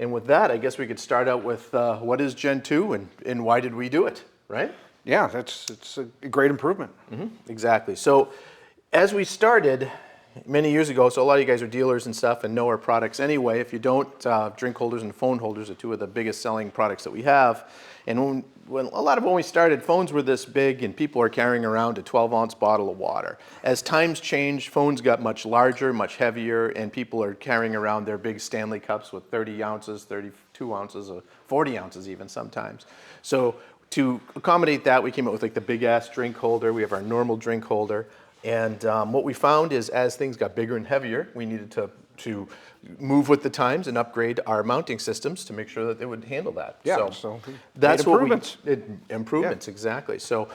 And with that, I guess we could start out with what is Gen 2 and why did we do it, right? Yeah, it's a great improvement. Exactly. So as we started many years ago, so a lot of you guys are dealers and stuff and know our products anyway. If you don't, drink holders and phone holders are two of the biggest selling products that we have. And when we started, phones were this big and people are carrying around a 12-ounce bottle of water. As times changed, phones got much larger, much heavier, and people are carrying around their big Stanley cups with 30 ounces, 32 ounces, or 40 ounces even sometimes. So to accommodate that, we came up with like the big-ass drink holder. We have our normal drink holder. And what we found is as things got bigger and heavier, we needed to move with the times and upgrade our mounting systems to make sure that they would handle that. Yeah, so that's what improvements. Improvements, exactly. So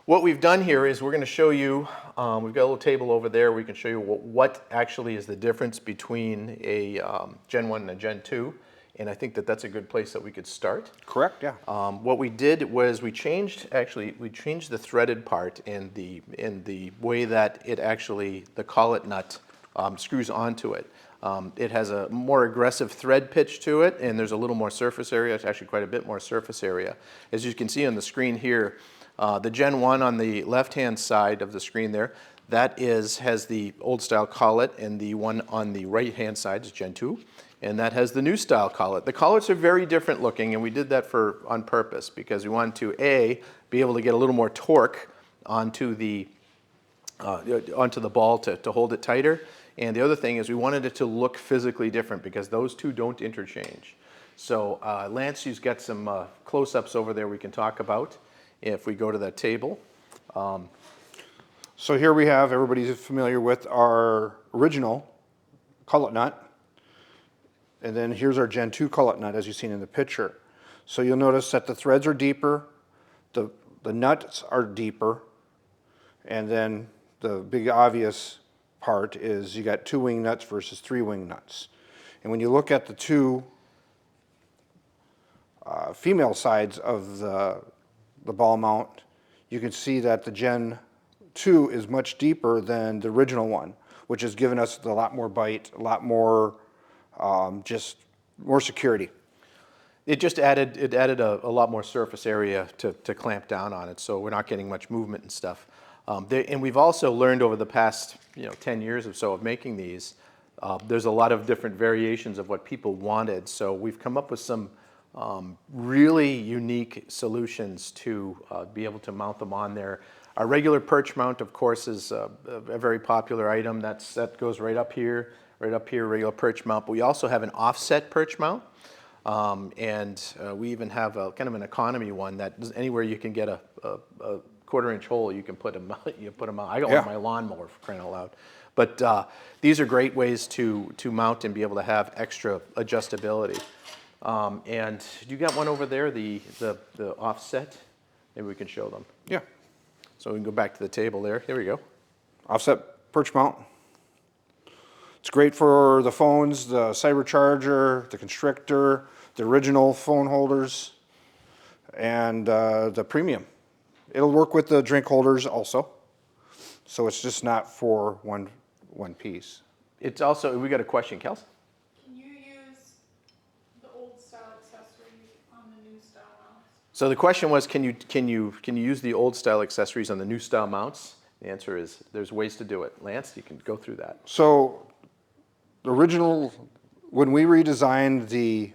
what we've done here is we're going to show you, we've got a little table over there. We can show you what actually is the difference between a Gen 1 and a Gen 2. And I think that that's a good place that we could start. Correct, yeah. What we did was we changed the threaded part in the way that it actually, the collet nut screws onto it. It has a more aggressive thread pitch to it, and there's a little more surface area. It's actually quite a bit more surface area. As you can see on the screen here, the Gen 1 on the left-hand side of the screen there, that has the old style collet, and the one on the right-hand side is Gen 2. And that has the new style collet. The collets are very different looking, and we did that on purpose because we wanted to, A, be able to get a little more torque onto the ball to hold it tighter. And the other thing is we wanted it to look physically different because those two don't interchange. So Lance, you've got some close-ups over there we can talk about if we go to that table. So here we have, everybody's familiar with our original collet nut. And then here's our Gen 2 collet nut, as you've seen in the picture. So you'll notice that the threads are deeper, the nuts are deeper, and then the big obvious part is you got 2 wing nuts versus 3 wing nuts. And when you look at the two female sides of the ball mount, you can see that the Gen 2 is much deeper than the original one, which has given us a lot more bite, a lot more just more security. It just added a lot more surface area to clamp down on it, so we're not getting much movement and stuff. And we've also learned over the past 10 years or so of making these, there's a lot of different variations of what people wanted. So we've come up with some really unique solutions to be able to mount them on there. Our regular perch mount, of course, is a very popular item. That goes right up here, regular perch mount. But we also have an offset perch mount. And we even have a kind of an economy one that anywhere you can get a 1/4-inch hole, you can put them out. I got one on my lawnmower, for crying out loud. But these are great ways to mount and be able to have extra adjustability. And you got one over there, the offset? Maybe we can show them. Yeah. So we can go back to the table there. Here we go. Offset perch mount. It's great for the phones, the Cybercharger, the Constrictor, the original phone holders, and the premium. It'll work with the drink holders also. So it's just not for one piece. It's also, we got a question, Kels? Can you use the old style accessory on the new style mounts? So the question was, can you use the old style accessories on the new style mounts? The answer is there's ways to do it. Lance, you can go through that. So the original, when we redesigned the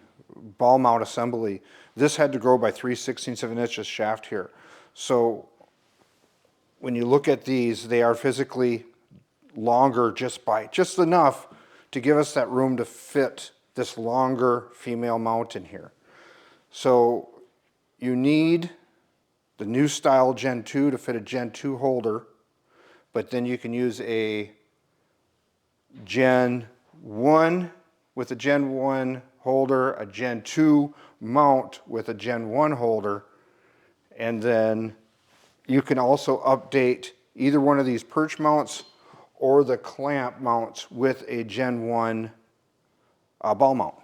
ball mount assembly, this had to grow by 3/16 of an inch shaft here. So when you look at these, they are physically longer just enough to give us that room to fit this longer female mount in here. So you need the new style Gen 2 to fit a Gen 2 holder, but then you can use a Gen 1 with a Gen 1 holder, a Gen 2 mount with a Gen 1 holder, and then you can also update either one of these perch mounts or the clamp mounts with a Gen 1 ball mount.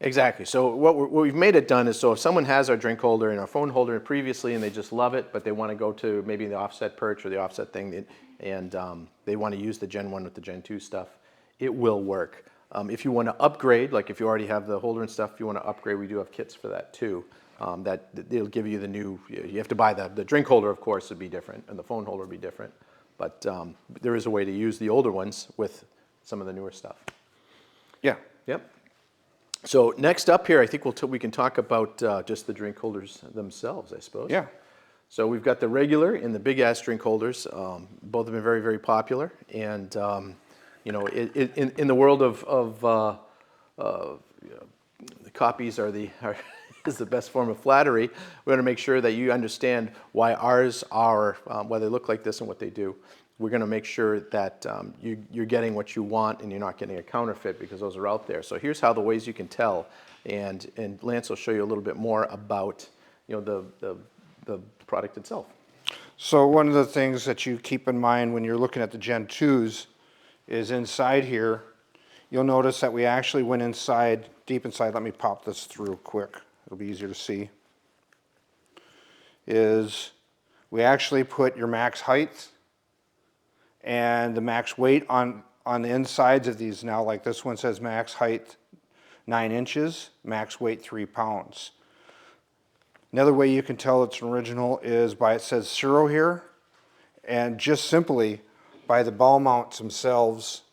Exactly. So what we've made it done is, so if someone has our drink holder and our phone holder previously and they just love it, but they want to go to maybe the offset perch or the offset thing, and they want to use the Gen 1 with the Gen 2 stuff, it will work. If you want to upgrade, like if you already have the holder and stuff, if you want to upgrade, we do have kits for that too. That they'll give you the new. You have to buy the drink holder, of course, would be different, and the phone holder would be different. But there is a way to use the older ones with some of the newer stuff. Yeah. Yep. So next up here, I think we can talk about just the drink holders themselves, I suppose. Yeah. So we've got the regular and the big ass drink holders. Both have been very, very popular. And you know, in the world of the copies is the best form of flattery. We want to make sure that you understand why ours are, why they look like this and what they do. We're going to make sure that you're getting what you want and you're not getting a counterfeit, because those are out there. So here's how the ways you can tell, and Lance will show you a little bit more about, you know, the product itself. So one of the things that you keep in mind when you're looking at the Gen 2s is inside here, you'll notice that we actually went inside, deep inside. Let me pop this through quick. It'll be easier to see. Is we actually put your max height and the max weight on the insides of these now. Like this one says max height 9 inches, max weight 3 pounds. Another way you can tell it's an original is by it says Ciro here, and just simply by the ball mounts themselves.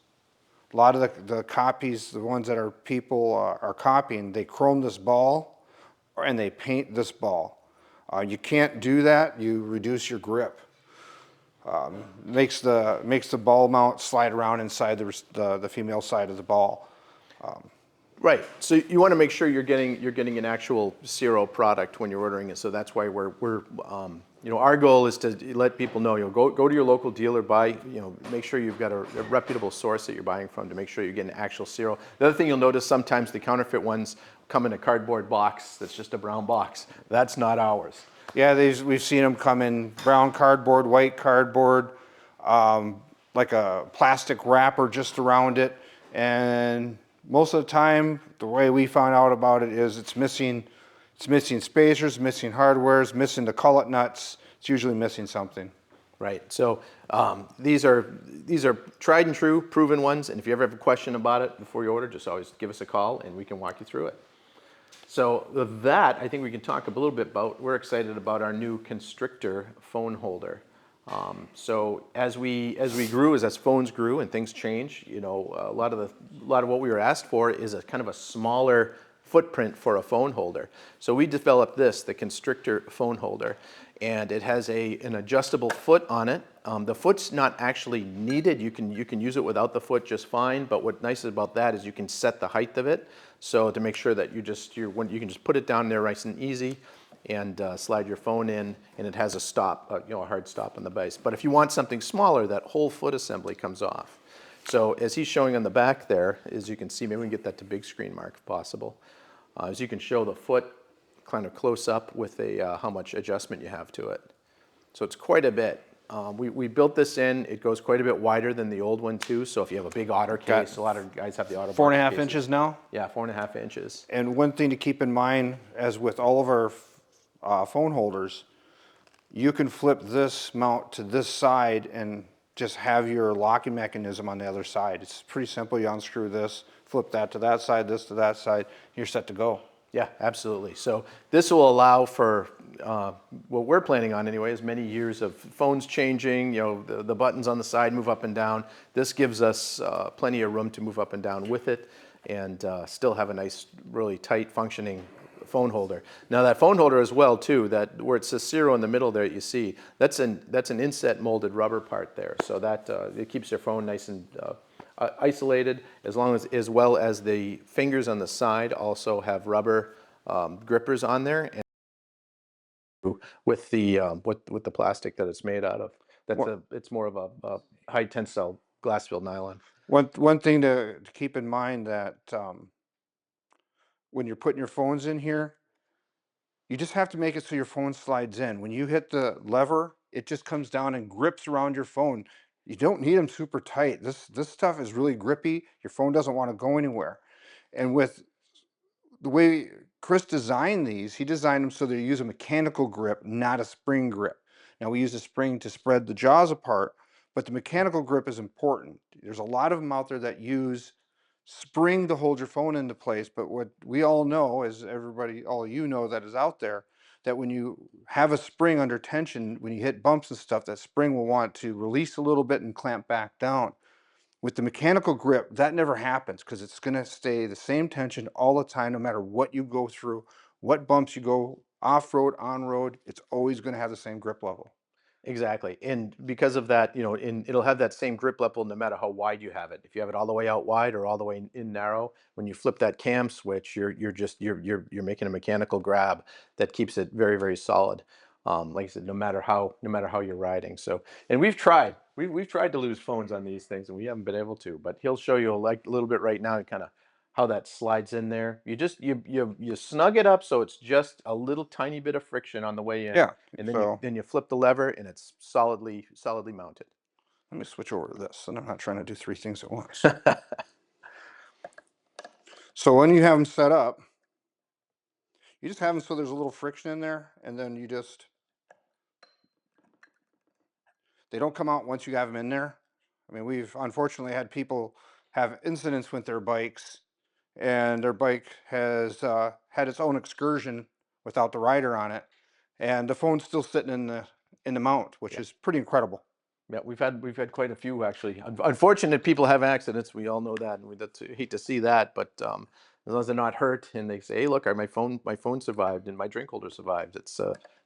A lot of the copies, the ones that people are copying, they chrome this ball and they paint this ball. You can't do that. You reduce your grip. Makes the ball mount slide around inside the female side of the ball. Right. So you want to make sure you're getting an actual Ciro product when you're ordering it. So that's why we're you know, our goal is to let people know, you know, go to your local dealer, buy, you know, make sure you've got a reputable source that you're buying from to make sure you're getting actual Ciro. The other thing you'll notice, sometimes the counterfeit ones come in a cardboard box that's just a brown box. That's not ours. Yeah, we've seen them come in brown cardboard, white cardboard, like a plastic wrapper just around it. And most of the time, the way we found out about it is it's missing spacers, missing hardwares, missing the cullet nuts. It's usually missing something. Right. So these are tried and true, proven ones. And if you ever have a question about it before you order, just always give us a call and we can walk you through it. So with that, I think we can talk a little bit about, we're excited about our new Constrictor phone holder. So as we grew, as phones grew and things change, you know, a lot of what we were asked for is a kind of a smaller footprint for a phone holder. So we developed the Constrictor phone holder, and it has an adjustable foot on it. The foot's not actually needed. You can use it without the foot just fine. But what's nice about that is you can set the height of it, so to make sure that you can just put it down there nice and easy, and slide your phone in, and it has a stop, you know, a hard stop on the base. But if you want something smaller, that whole foot assembly comes off. So as he's showing on the back there, as you can see, maybe we can get that to big screen, Mark, if possible. As you can show the foot kind of close up with how much adjustment you have to it. So it's quite a bit. We built this in. It goes quite a bit wider than the old one too. So if you have a big otter case, a lot of guys have the otter. 4.5 inches now? Yeah, 4.5 inches. And one thing to keep in mind, as with all of our phone holders, you can flip this mount to this side and just have your locking mechanism on the other side. It's pretty simple. You unscrew this, flip that to that side, this to that side, you're set to go. Yeah, absolutely. So this will allow for what we're planning on anyway, is many years of phones changing, you know, the buttons on the side move up and down. This gives us plenty of room to move up and down with it, and still have a nice, really tight functioning phone holder. Now that phone holder as well too, that where it says Ciro in the middle there, you see, that's an inset molded rubber part there. So that it keeps your phone nice and isolated, as well as the fingers on the side also have rubber grippers on there, and with the plastic that it's made out of. It's more of a high tensile glass filled nylon. One thing to keep in mind that when you're putting your phones in here, you just have to make it so your phone slides in. When you hit the lever, it just comes down and grips around your phone. You don't need them super tight. This stuff is really grippy. Your phone doesn't want to go anywhere. And with the way Chris designed these, he designed them so they use a mechanical grip, not a spring grip. Now we use a spring to spread the jaws apart, but the mechanical grip is important. There's a lot of them out there that use spring to hold your phone into place. But what we all know, as everybody, all you know that is out there, that when you have a spring under tension, when you hit bumps and stuff, that spring will want to release a little bit and clamp back down. With the mechanical grip, that never happens because it's going to stay the same tension all the time, no matter what you go through, what bumps you go off road, on road, it's always going to have the same grip level. Exactly. And because of that, it'll have that same grip level no matter how wide you have it. If you have it all the way out wide or all the way in narrow, when you flip that cam switch, you're making a mechanical grab that keeps it very, very solid. Like I said, no matter how you're riding. So, and we've tried to lose phones on these things and we haven't been able to, but he'll show you like a little bit right now, kind of how that slides in there. You snug it up so it's just a little tiny bit of friction on the way in, Yeah. and then you So then you flip the lever and it's solidly mounted. let me switch over to this, and I'm not trying to do three things at once. So when you have them set up, you just have them so there's a little friction in there, and then they don't come out once you have them in there. I mean, we've unfortunately had people have incidents with their bikes, and their bike has had its own excursion without the rider on it, and the phone's still sitting in the mount, which Yeah. is pretty incredible. Yeah, we've had quite a few actually. Unfortunate people have accidents. We all know that, and hate to see that. But as long as they're not hurt, and they say, "Hey, look, my phone survived, and my drink holder survived," it's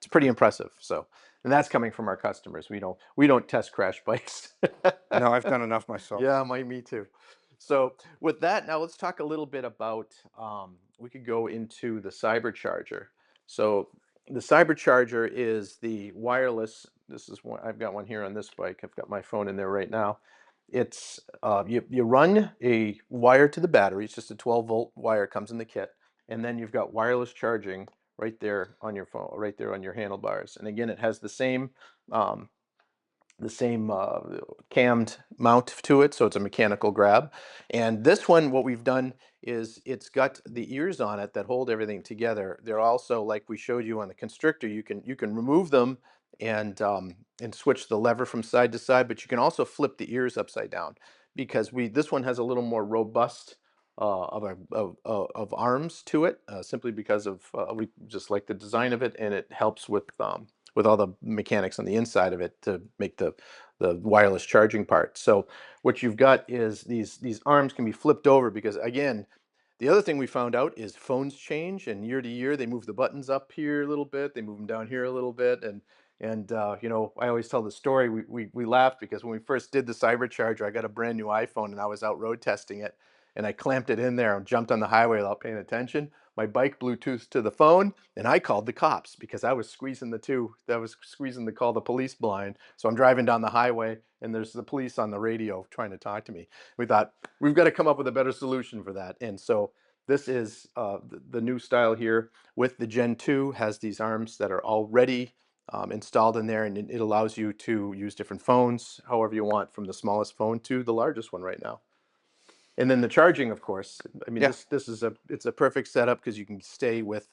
pretty impressive. So, and that's coming from our customers. We don't test crash bikes. No, I've done enough myself. Yeah, me too. So with that, now let's talk a little bit about. We could go into the cybercharger. So the cybercharger is the wireless. This is one I've got one here on this bike. I've got my phone in there right now. It's you run a wire to the battery. It's just a 12-volt wire comes in the kit, and then you've got wireless charging right there on your phone, right there on your handlebars. And again, it has um, the same cammed mount to it, so it's a mechanical grab. And this one, what we've done is it's got the ears on it that hold everything together. They're also, like we showed you on the constrictor, you can remove them and switch the lever from side to side, but you can also flip the ears upside down because we this one has a little more robust of arms to it, simply because of we just like the design of it, and it helps with all the mechanics on the inside of it to make the wireless charging part. So what you've got is these arms can be flipped over because again, the other thing we found out is phones change, and year to year they move the buttons up here a little bit, they move them down here a little bit, and I always tell the story. We laughed because when we first did the Cybercharger, I got a brand new iPhone and I was out road testing it, and I clamped it in there and jumped on the highway without paying attention. My bike Bluetooth to the phone, and I called the cops because I was squeezing the two. That was squeezing the call the police blind. So I'm driving down the highway, and there's the police on the radio trying to talk to me. We thought we've got to come up with a better solution for that, and so this is the new style here with the Gen 2 has these arms that are already installed in there, and it allows you to use different phones however you want, from the smallest phone to the largest one right now. And then the charging, of course. I mean, Yeah, it's a perfect setup because you can stay with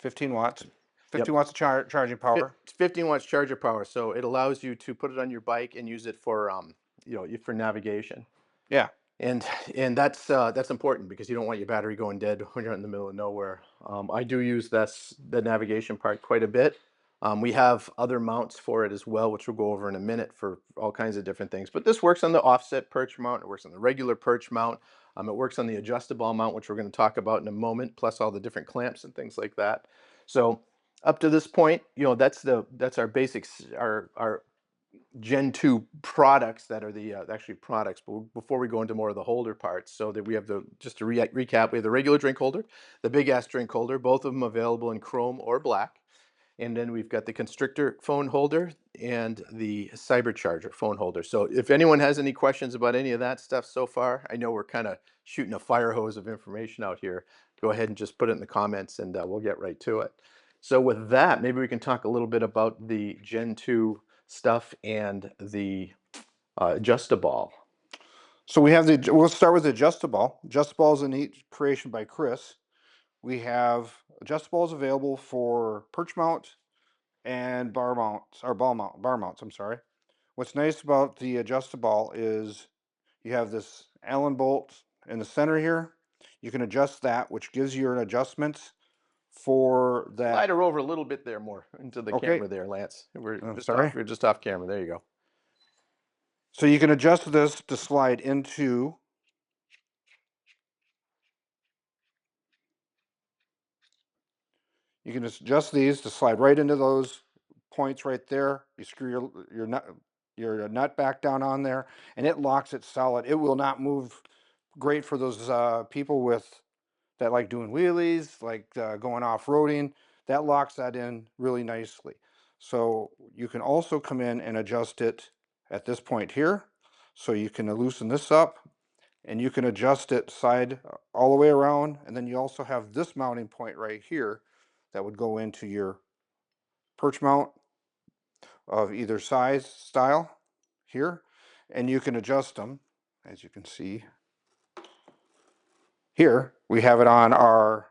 15 watts, yep, 15 watts of charging power. it's 15 watts charger power, so it allows you to put it on your bike and use it for for navigation. Yeah. And that's important because you don't want your battery going dead when you're in the middle of nowhere. I do use the navigation part quite a bit. We have other mounts for it as well, which we'll go over in a minute for all kinds of different things. But this works on the offset perch mount. It works on the regular perch mount. It works on the adjustable mount, which we're going to talk about in a moment, plus all the different clamps and things like that. So up to this point, that's our basics, our Gen 2 products that are the actually products. But before we go into more of the holder parts, so that we have just to recap, we have the regular drink holder, the big ass drink holder, both of them available in chrome or black. And then we've got the constrictor phone holder and the cybercharger phone holder. So if anyone has any questions about any of that stuff so far, I know we're kind of shooting a fire hose of information out here. Go ahead and just put it in the comments and we'll get right to it. So with that, maybe we can talk a little bit about the Gen 2 stuff and the adjustable. So we'll start with the adjustable. Adjustable is a neat creation by Chris. We have adjustables available for perch mount and bar mounts, or bar mounts, I'm sorry. What's nice about the adjustable is you have this Allen bolt in the center here, you can adjust that, which gives you an adjustment for that. Slide her over a little bit there more into the Okay. camera there, Lance. Sorry. We're just off camera. There you go. So you can adjust this to slide into. You can just adjust these to slide right into those points right there. You screw your nut back down on there, and it locks it solid. It will not move. Great for those people that like doing wheelies, like going off-roading. That locks that in really nicely. So you can also come in and adjust it at this point here. So you can loosen this up, and you can adjust it side all the way around. And then you also have this mounting point right here that would go into your perch mount of either size style here. And you can adjust them, as you can see. Here, we have it on our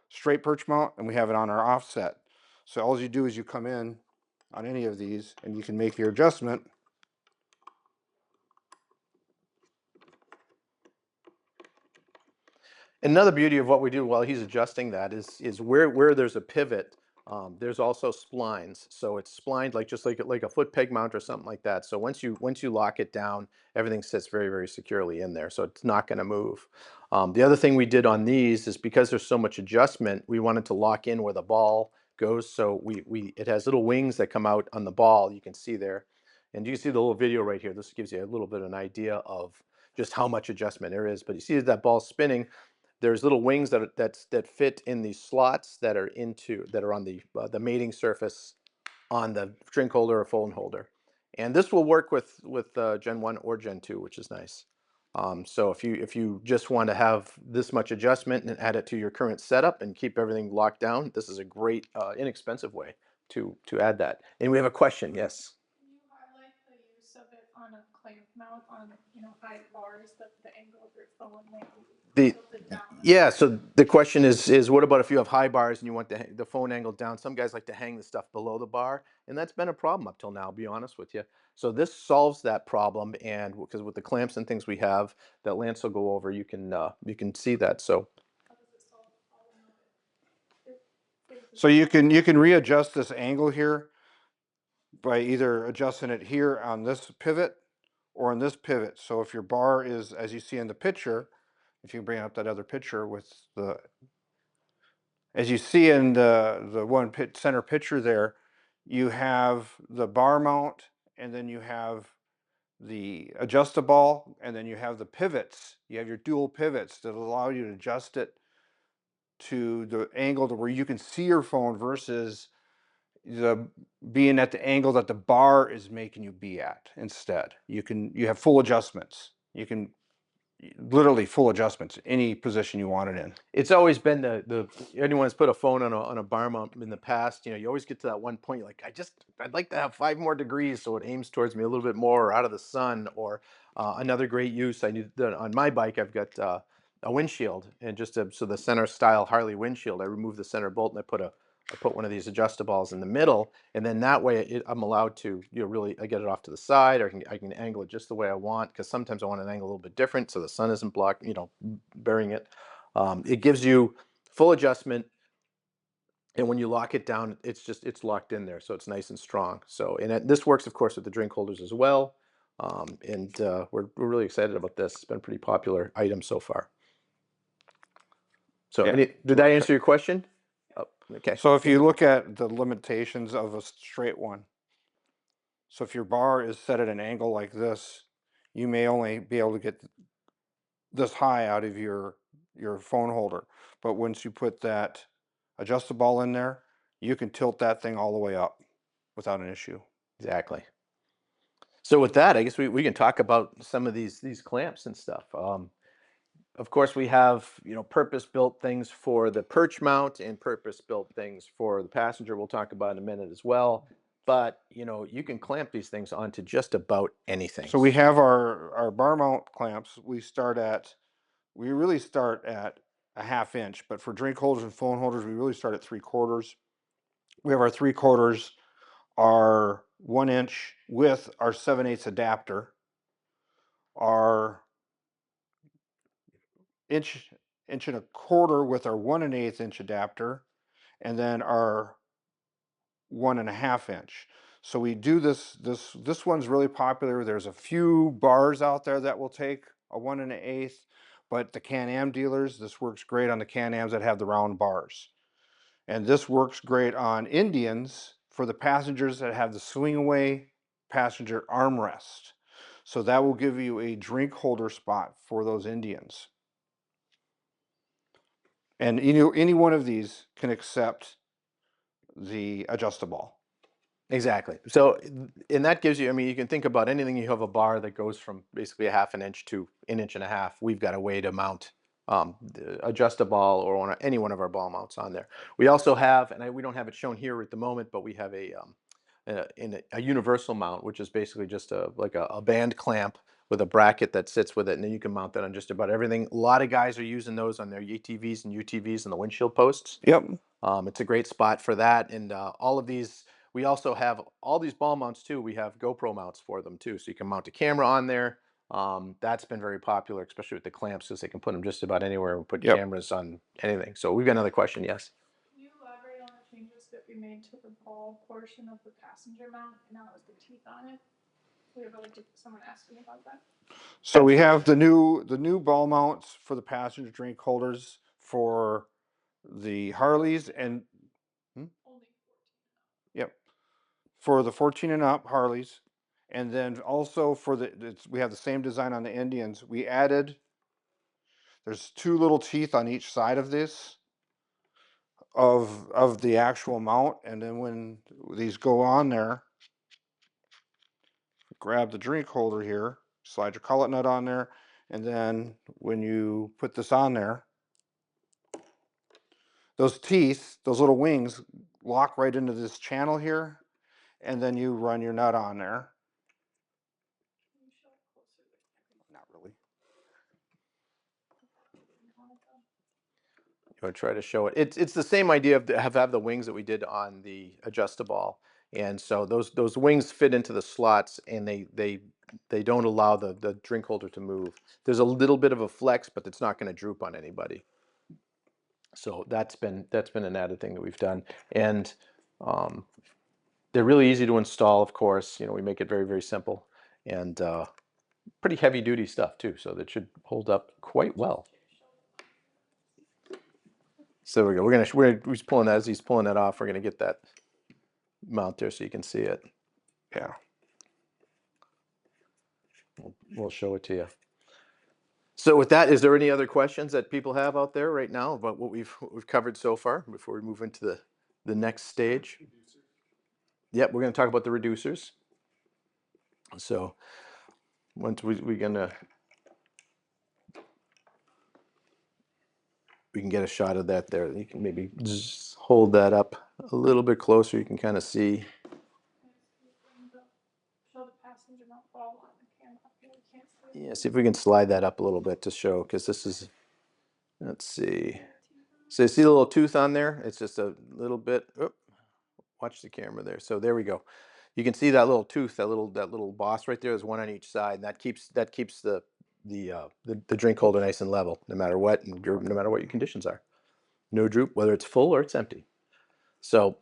straight perch mount and we have it on our offset. So all you do is you come in on any of these and you can make your adjustment. Another beauty of what we do while he's adjusting that is where there's a pivot, there's also splines. So it's splined just like a foot peg mount or something like that. So once you lock it down, everything sits very, very securely in there. So it's not going to move. The other thing we did on these is because there's so much adjustment, we wanted to lock in where the ball goes. So it has little wings that come out on the ball. You can see there, and you can see the little video right here. This gives you a little bit of an idea of just how much adjustment there is. But you see that ball spinning. There's little wings that fit in these slots that are on the mating surface on the drink holder or phone holder, and this will work with Gen 1 or Gen 2, which is nice. So if you just want to have this much adjustment and add it to your current setup and keep everything locked down, this is a great inexpensive way to add that. And we have a question. Yes. Can you highlight the use of it on a clamp mount on, high bars, the angle of your phone may be tilted down? Yeah, so the question is what about if you have high bars and you want the phone angled down? Some guys like to hang the stuff below the bar, and that's been a problem up till now, I'll be honest with you. So this solves that problem, and because with the clamps and things we have that Lance will go over, you can see that. So How does it solve the problem of it? So you can readjust this angle here by either adjusting it here on this pivot or on this pivot. So if your bar is, as you see in the picture, if you bring up that other picture with as you see in the center picture there, you have the bar mount, and then you have the adjustable, and then you have the pivots. You have your dual pivots that allow you to adjust it to the angle to where you can see your phone versus being at the angle that the bar is making you be at. Instead, you have full adjustments. You can literally full adjustments any position you want it in. it's always been the anyone that's put a phone on a bar mount in the past, you always get to that one point, you're like, I'd like to have 5 more degrees so it aims towards me a little bit more or out of the sun. Or another great use I do that on my bike, I've got a windshield, and so the center style Harley windshield, I remove the center bolt and I put one of these adjustables in the middle, and then that way I'm allowed to really, I get it off to the side, or I can angle it just the way I want, because sometimes I want an angle a little bit different so the sun isn't burying it. It gives you full adjustment, and when you lock it down, it's locked in there, so it's nice and strong. So, and this works, of course, with the drink holders as well. And we're really excited about this. It's been a pretty popular item so far. So, Yeah. did that answer your question? Oh, okay. So if you look at the limitations of a straight one, so if your bar is set at an angle like this, you may only be able to get this high out of your phone holder. But once you put that adjustable in there, you can tilt that thing all the way up without an issue. Exactly. So with that, I guess we can talk about some of these clamps and stuff. Of course, we have purpose-built things for the perch mount and purpose-built things for the passenger. We'll talk about in a minute as well. But you can clamp these things onto just about anything. So we have our bar mount clamps. We really start at a 1/2 inch, but for drink holders and phone holders, we really start at 3/4. We have our 3/4, our 1 inch with our 7/8 adapter, our inch, inch and a quarter with our 1 1/8 inch adapter, and then our 1 1/2 inch. So we do this one's really popular. There's a few bars out there that will take a 1 1/8, but the Can-Am dealers, this works great on the Can-Ams that have the round bars. And this works great on Indians for the passengers that have the swing away passenger armrest. So that will give you a drink holder spot for those Indians. And any one of these can accept the adjustable. Exactly. So, and that gives you, I mean, you can think about anything you have a bar that goes from basically a 1/2 inch to 1 1/2 inch. We've got a way to mount adjust a ball or any one of our ball mounts on there. We also have, and we don't have it shown here at the moment, but we have a universal mount, which is basically just like a band clamp with a bracket that sits with it, and then you can mount that on just about everything. A lot of guys are using those on their ATVs and UTVs and the windshield posts. Yep. It's a great spot for that, and all of these. We also have all these ball mounts too. We have GoPro mounts for them too, so you can mount a camera on there. That's been very popular, especially with the clamps, because they can put them just about anywhere and put Yep. cameras on anything. So we've got another question. Yes. Can you elaborate on the changes that we made to the ball portion of the passenger mount, and now with the teeth on it? We have someone asking about that. So we have the new ball mounts for the passenger drink holders for the Harleys and Only 14. yep, for the 14 and up Harleys, and then also for we have the same design on the Indians. We added there's two little teeth on each side of this of the actual mount, and then when these go on there, grab the drink holder here, slide your collet nut on there, and then when you put this on there, those teeth, those little wings, lock right into this channel here, and then you run your nut on there. Can you show it closer? Not really. You want to try to show it? It's the same idea of have the wings that we did on the adjustable, and so those wings fit into the slots, and they don't allow the drink holder to move. There's a little bit of a flex, but it's not going to droop on anybody. So that's been an added thing that we've done, and um, they're really easy to install. Of course, we make it very very simple, and pretty heavy duty stuff too. So that should hold up quite well. So there we go. He's pulling that as he's pulling that off. We're gonna get that mount there so you can see it. Yeah. We'll show it to you. So with that, is there any other questions that people have out there right now about what we've covered so far before we move into the next stage? Yep, we're gonna talk about the reducers. So once we can get a shot of that there. You can maybe just hold that up a little bit closer. You can kind of see. Show the passenger mount ball on the camera. We can't see it. Yeah, see if we can slide that up a little bit to show, because this is, let's see. So you see the little tooth on there? It's just a little bit. Oh, watch the camera there. So there we go. You can see that little tooth, that little boss right there. There's one on each side, and that keeps the drink holder nice and level, no matter what, and no matter what your conditions are. No droop, whether it's full or it's empty. So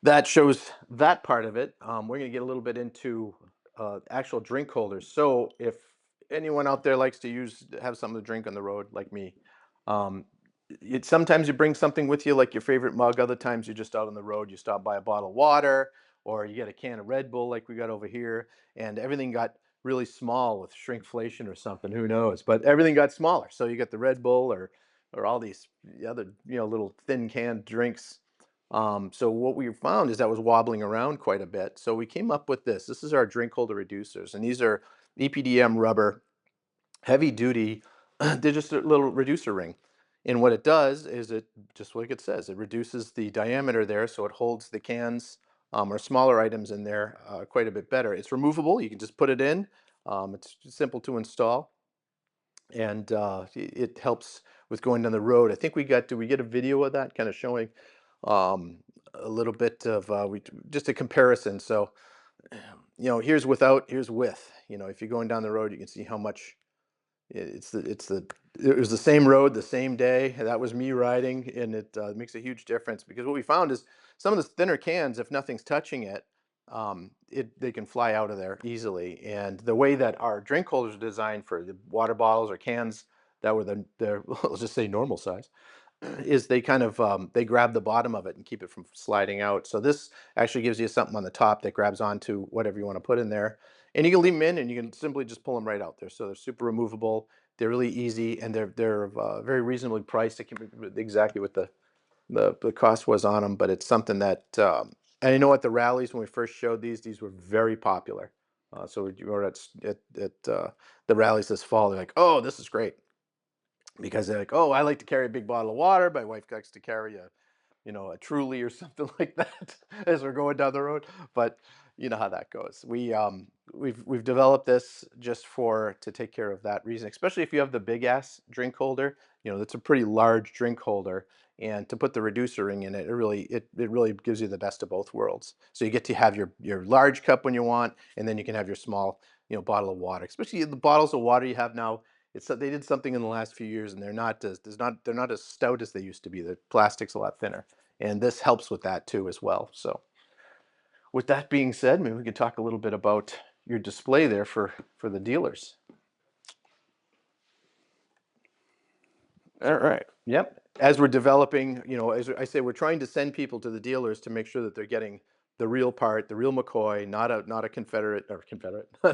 that shows that part of it. We're going to get a little bit into actual drink holders. So if anyone out there likes to have something to drink on the road, like me, um, sometimes you bring something with you, like your favorite mug. Other times you're just out on the road. You stop by a bottle of water, or you get a can of Red Bull, like we got over here, and everything got really small with shrinkflation or something. Who knows? But everything got smaller. So you got the Red Bull or all these other little thin canned drinks. So what we found is that was wobbling around quite a bit. So we came up with this. This is our drink holder reducers, and these are EPDM rubber, heavy duty. They're just a little reducer ring. And what it does is it, just like it says, it reduces the diameter there, so it holds the cans or smaller items in there quite a bit better. It's removable. You can just put it in. It's simple to install, and it helps with going down the road. I think did we get a video of that kind of showing um, a little bit of just a comparison. So, here's without, here's with. If you're going down the road, you can see how much it was the same road, the same day. That was me riding, and it makes a huge difference because what we found is some of the thinner cans, if nothing's touching it, they can fly out of there easily. And the way that our drink holders are designed for the water bottles or cans that were the let's just say normal size, is they kind of they grab the bottom of it and keep it from sliding out. So this actually gives you something on the top that grabs onto whatever you want to put in there, and you can leave them in, and you can simply just pull them right out there. So they're super removable. They're really easy, and they're very reasonably priced. I can't remember exactly what the cost was on them, but it's something that and I know at the rallies when we first showed these were very popular. So we were at the rallies this fall. They're like, "Oh, this is great," because they're like, "Oh, I like to carry a big bottle of water. My wife likes to carry a Truly or something like that as we're going down the road." But you know how that goes. We've developed this just for to take care of that reason, especially if you have the big ass drink holder. That's a pretty large drink holder, and to put the reducer ring in it, it really gives you the best of both worlds. So you get to have your large cup when you want, and then you can have your small bottle of water. Especially the bottles of water you have now, they did something in the last few years, and they're not as stout as they used to be. The plastic's a lot thinner, and this helps with that too as well. So, with that being said, maybe we could talk a little bit about your display there for the dealers. All right. Yep. As we're developing, as I say, we're trying to send people to the dealers to make sure that they're getting the real part, the real McCoy, not a Confederate,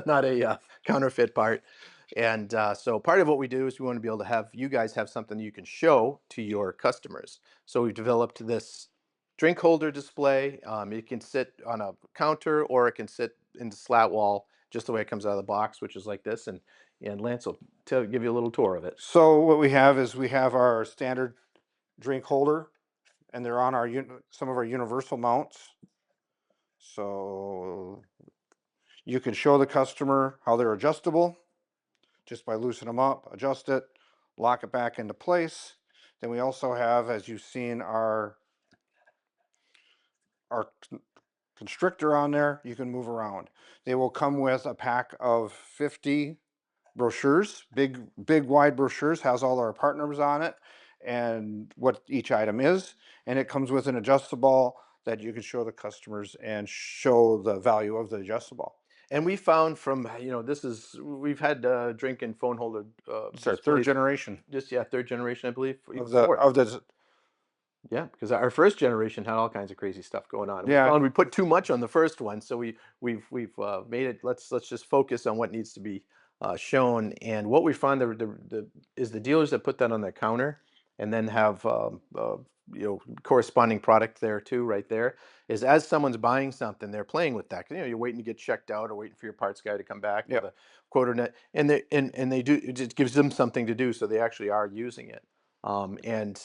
not a counterfeit part. And so part of what we do is we want to be able to have you guys have something you can show to your customers. So we've developed this drink holder display. It can sit on a counter or it can sit in the slat wall, just the way it comes out of the box, which is like this. And Lance will give you a little tour of it. So what we have is we have our standard drink holder, and they're on some of our universal mounts. So you can show the customer how they're adjustable just by loosening them up, adjust it, lock it back into place. Then we also have, as you've seen, our constrictor on there. You can move around. They will come with a pack of 50 brochures, big wide brochures, has all our part numbers on it and what each item is. And it comes with an adjustable that you can show the customers and show the value of the adjustable. And we found we've had drink and phone holder It's our third displays, generation just yeah, third generation, I believe, even of the fourth. of the Yeah, because our first generation had all kinds of crazy stuff going on. And we yeah. found we put too much on the first one, so we've made it. Let's just focus on what needs to be shown. And what we find is the dealers that put that on their counter and then have corresponding product there too, right there. Is as someone's buying something, they're playing with that. 'Cause, you're waiting to get checked out or waiting for your parts guy to come back with Yep. a quote or net, and they do. It just gives them something to do, so they actually are using it. And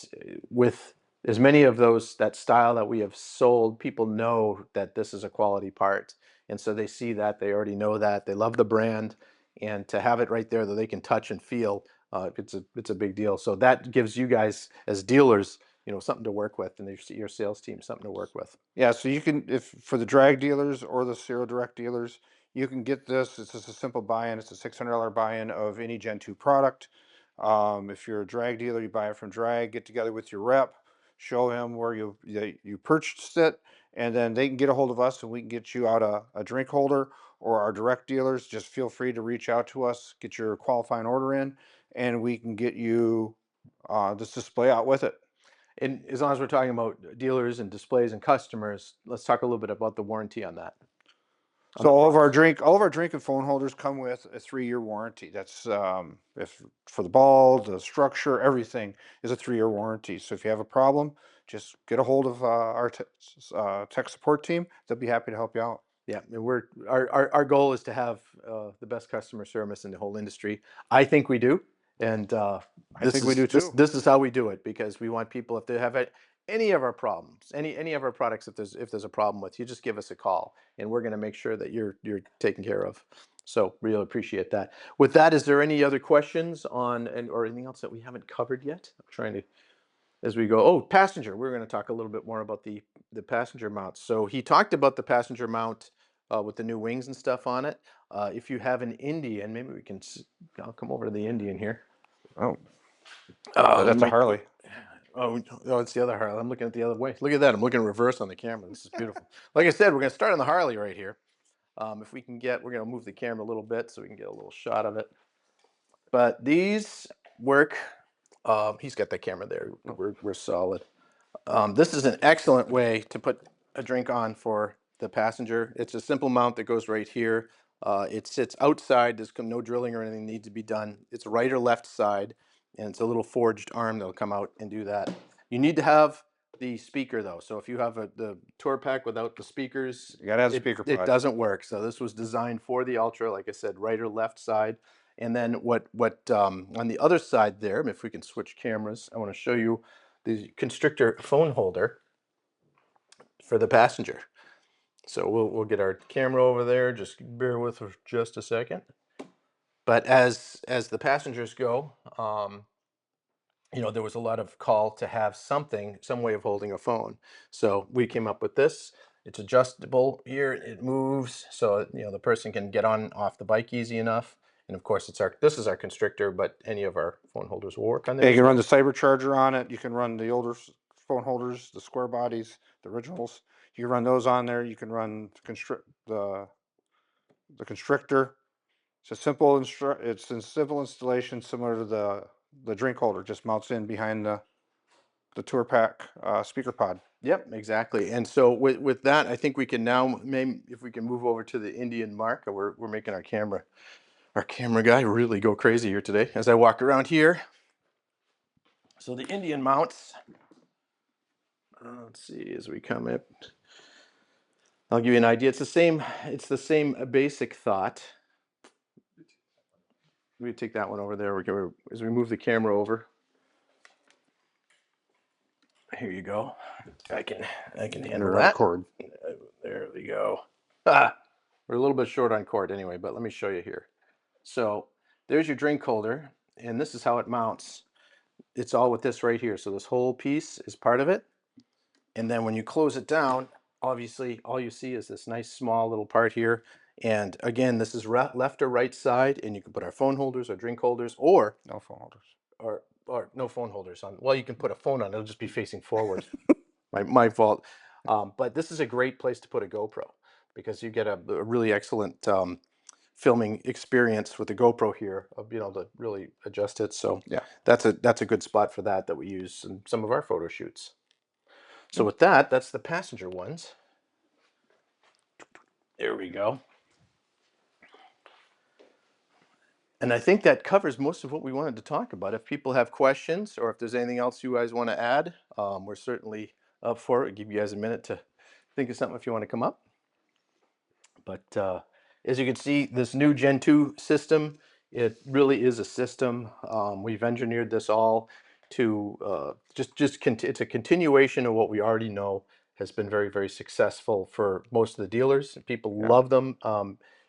with as many of those that style that we have sold, people know that this is a quality part, and so they see that, they already know that, they love the brand, and to have it right there that they can touch and feel, it's a big deal. So that gives you guys as dealers, something to work with, and your sales team something to work with. Yeah, so you can, if for the drag dealers or the Ciro direct dealers, you can get this. It's just a simple buy-in. It's a $600 buy-in of any Gen 2 product. If you're a drag dealer, you buy it from drag, get together with your rep, show him where you purchased it, and then they can get a hold of us and we can get you out a drink holder, or our direct dealers. Just feel free to reach out to us, get your qualifying order in, and we can get you this display out with it. And as long as we're talking about dealers and displays and customers, let's talk a little bit about the warranty on that, on So the products. all of our drink and phone holders come with a 3-year warranty. That's if for the ball, the structure, everything is a 3-year warranty. So if you have a problem, just get a hold of our tech support team. They'll be happy to help you out. Yeah, and our goal is to have the best customer service in the whole industry. I think we do, and I think we do too. this is how we do it because we want people if they have any of our problems, any of our products, if there's a problem with, you just give us a call, and we're going to make sure that you're taken care of. So really appreciate that. With that, is there any other questions on or anything else that we haven't covered yet? I'm trying to as we go. Oh, passenger. We're going to talk a little bit more about the passenger mount. So he talked about the passenger mount with the new wings and stuff on it. If you have an Indian, maybe we can. I'll come over to the Indian here. Oh, We that's a might. Harley. Oh, it's the other Harley. I'm looking at the other way. Look at that. I'm looking reverse on the camera. This is beautiful. Like I said, we're gonna start on the Harley right here. If we can get, we're gonna move the camera a little bit so we can get a little shot of it. But these work. He's got that camera there. We're solid. This is an excellent way to put a drink on for the passenger. It's a simple mount that goes right here. It sits outside. There's no drilling or anything needs to be done. It's right or left side, and it's a little forged arm that'll come out and do that. You need to have the speaker though. So if you have the tour pack without the speakers, You gotta have a it speaker it pod. doesn't work. So this was designed for the Ultra, like I said, right or left side. And then what on the other side there, if we can switch cameras, I want to show you the constrictor phone holder for the passenger. So we'll get our camera over there. Just bear with us just a second. But as the passengers go, there was a lot of call to have some way of holding a phone. So we came up with this. It's adjustable here. It moves, so the person can get on off the bike easy enough. And of course, this is our constrictor, but any of our phone holders will work on Yeah, there you as can run well. the Cybercharger on it. You can run the older phone holders, the square bodies, the originals. You can run those on there. You can run the constrictor. It's a simple installation similar to the drink holder. Just mounts in behind the tour pack speaker pod. Yep, exactly. And so with that, I think we can now, maybe if we can move over to the Indian mark, we're making our camera guy really go crazy here today as I walk around here. So the Indian mounts, let's see, as we come up, I'll give you an idea. It's the same basic thought. We take that one over there. As we move the camera over. Here you go. I can handle You're out of that. cord. There we go. Ah, we're a little bit short on cord anyway, but let me show you here. So there's your drink holder, and this is how it mounts. It's all with this right here. So this whole piece is part of it. And then when you close it down, obviously all you see is this nice small little part here. And again, this is left or right side, and you can put our phone holders or drink holders, No phone holders. or no phone holders on. Well, you can put a phone on; it'll just be facing forward. My fault. But this is a great place to put a GoPro because you get a really excellent filming experience with the GoPro here of being able to really adjust it. So Yeah. that's a good spot for that we use in some of our photo shoots. So Yeah. with that, that's the passenger ones. There we go. And I think that covers most of what we wanted to talk about. If people have questions or if there's anything else you guys want to add, we're certainly up for it. I'll give you guys a minute to think of something if you want to come up. But as you can see, this new Gen 2 system, it really is a system. We've engineered this all to it's a continuation of what we already know has been very, very successful for most of the dealers. People Yeah. love them.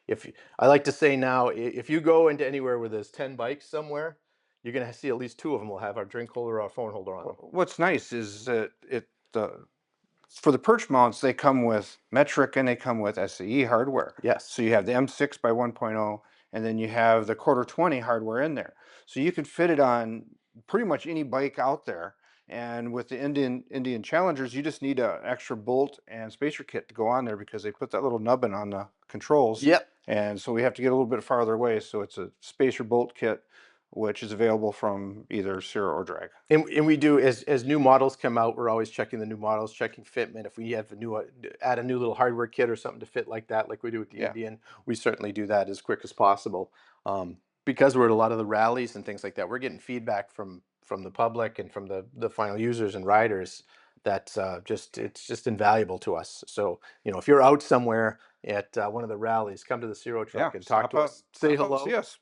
If I like to say now, if you go into anywhere where there's 10 bikes somewhere, you're going to see at least two of them will have our drink holder or our phone holder on them. What's nice is that for the perch mounts, they come with metric and they come with SAE hardware. Yes. So you have the M6 by 1.0, and then you have the quarter 20 hardware in there. So you can fit it on pretty much any bike out there. And with the Indian Challengers, you just need an extra bolt and spacer kit to go on there because they put that little nubbin on the controls. Yep. And so we have to get a little bit farther away. So it's a spacer bolt kit, which is available from either Ciro or Drag. And we do as new models come out, we're always checking the new models, checking fitment. If we have add a new little hardware kit or something to fit like that, like we do with the Yeah. Indian, we certainly do that as quick as possible. Because we're at a lot of the rallies and things like that, we're getting feedback from the public and from the final users and riders that's it's just invaluable to us. So if you're out somewhere at one of the rallies, come to the Ciro truck Yeah. and talk to us, say Stop up and hello. see us.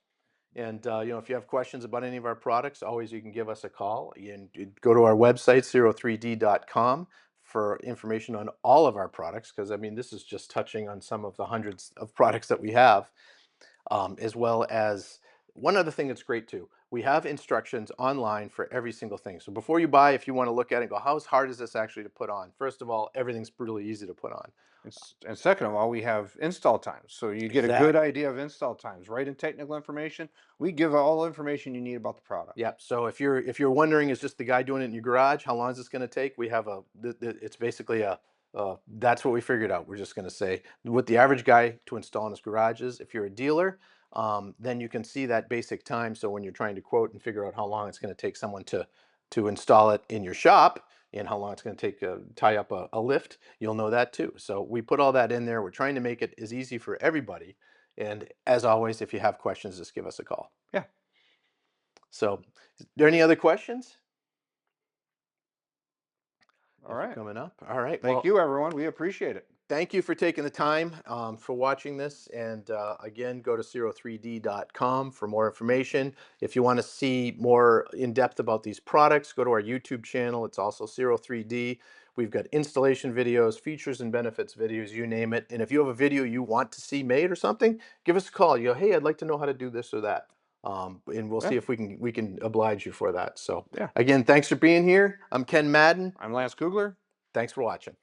And if you have questions about any of our products, always you can give us a call. And you go to our website, 03d.com, for information on all of our products. Because I mean, this is just touching on some of the hundreds of products that we have, as well as one other thing that's great too, we have instructions online for every single thing. So before you buy, if you want to look at it and go, how hard is this actually to put on? First of all, everything's really easy to put on. And second of all, we have install times. So you get a good Exactly. idea of install times, right? In technical information, we give all information you need about the product. Yep. So if you're wondering, is just the guy doing it in your garage? How long is this going to take? We have it's basically that's what we figured out. We're just going to say what the average guy to install in his garage is. If you're a dealer, then you can see that basic time. So when you're trying to quote and figure out how long it's going to take someone to install it in your shop and how long it's going to take to tie up a lift, you'll know that too. So we put all that in there. We're trying to make it as easy for everybody. And as always, if you have questions, just give us a call. Yeah. So, is there any other questions? All As you're right. coming up. All right. Thank Well, you, everyone. We appreciate it. thank you for taking the time for watching this. And again, go to Ciro3D.com for more information. If you want to see more in depth about these products, go to our YouTube channel. It's also Ciro3D. We've got installation videos, features and benefits videos, you name it. And if you have a video you want to see made or something, give us a call. You go, hey, I'd like to know how to do this or that. And we'll Yeah. see if we can oblige you for that. So Yeah. again, thanks for being here. I'm Ken Madden. I'm Lance Kugler. Thanks for watching.